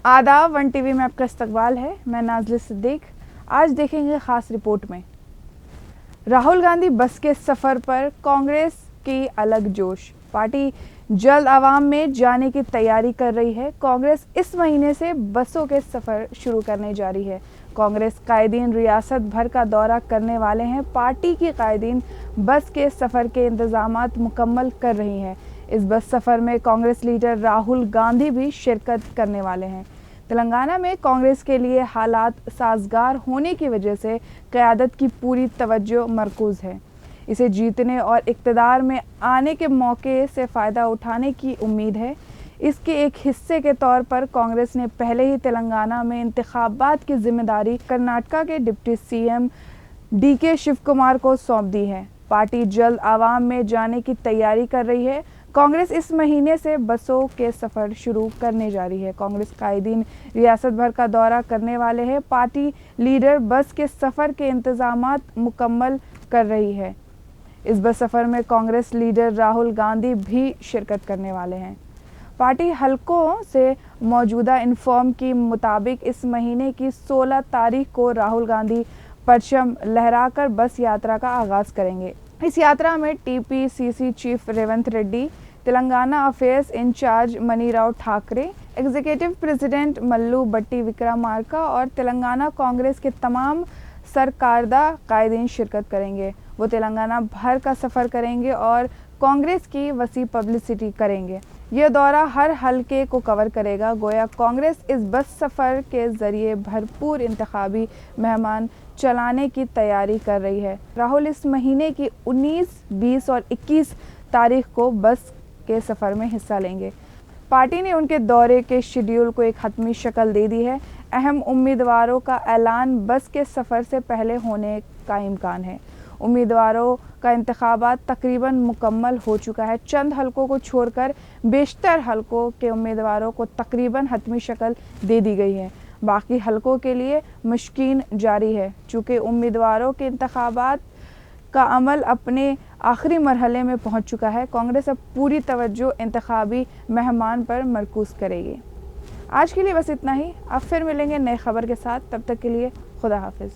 आदाब, one TV में आपका इस्तकबाल है। मैं नाज़िला सिद्दीक। आज देखेंगे ख़ास रिपोर्ट में राहुल गांधी बस के सफ़र पर कांग्रेस की अलग जोश। पार्टी जल्द आवाम में जाने की तैयारी कर रही है। कांग्रेस इस महीने से बसों के सफ़र शुरू करने जा रही है। कांग्रेस कायदीन रियासत भर का दौरा करने वाले हैं। पार्टी की कायदीन बस के सफ़र के इंतज़ामात मुकम्मल कर रही हैं। इस बस सफ़र में कांग्रेस लीडर राहुल गांधी भी शिरकत करने वाले हैं। तेलंगाना में कांग्रेस के लिए हालात साजगार होने की वजह से क़यादत की पूरी तवज्जो मरकूज़ है। इसे जीतने और इक़्तिदार में आने के मौके से फ़ायदा उठाने की उम्मीद है। इसके एक हिस्से के तौर पर कांग्रेस ने पहले ही तेलंगाना में इंतखाबात की जिम्मेदारी कर्नाटका के deputy CM DK Shiv Kumar को सौंप दी है। पार्टी जल्द आवाम में जाने की तैयारी कर रही है। कांग्रेस इस महीने से बसों के सफ़र शुरू करने जा रही है। कांग्रेस कायदीन रियासत भर का दौरा करने वाले हैं। पार्टी लीडर बस के सफ़र के इंतज़ामात मुकम्मल कर रही है। इस बस सफ़र में कांग्रेस लीडर राहुल गांधी भी शिरकत करने वाले हैं। पार्टी हलकों से मौजूदा इन्फॉर्म के मुताबिक इस महीने की 16 तारीख को राहुल गांधी परचम लहराकर बस यात्रा का आगाज़ करेंगे। इस यात्रा में TPCC chief Revanth Reddy, Telangana affairs in charge Mani Rao Thakre, executive president Mallu Bhatti Vikramarka और तेलंगाना कांग्रेस के तमाम सरकारदा कायदीन शिरकत करेंगे। वो तेलंगाना भर का सफ़र करेंगे और कांग्रेस की वसी पब्लिसिटी करेंगे। यह दौरा हर हलके को कवर करेगा। गोया कांग्रेस इस बस सफ़र के ज़रिए भरपूर इंतखाबी मेहमान चलाने की तैयारी कर रही है। राहुल इस महीने की 19, 20 और 21 तारीख को बस के सफ़र में हिस्सा लेंगे। पार्टी ने उनके दौरे के शेड्यूल को एक हतमी शक्ल दे दी है। अहम उम्मीदवारों का ऐलान बस के सफ़र से पहले होने का इम्कान है। उम्मीदवारों का इंतखाबात तकरीबन मुकम्मल हो चुका है। चंद हलकों को छोड़कर बेशतर हलकों के उम्मीदवारों को तकरीबन हतमी शक्ल दे दी गई है। बाकी हलकों के लिए मुश्किन जारी है। चूँकि उम्मीदवारों के इंतखाबात का अमल अपने आखिरी मरहले में पहुंच चुका है, कांग्रेस अब पूरी तवज्जो इंतखाबी मेहमान पर मरकूज़ करेगी। आज के लिए बस इतना ही। अब फिर मिलेंगे नई खबर के साथ। तब तक के लिए खुदा हाफिज़।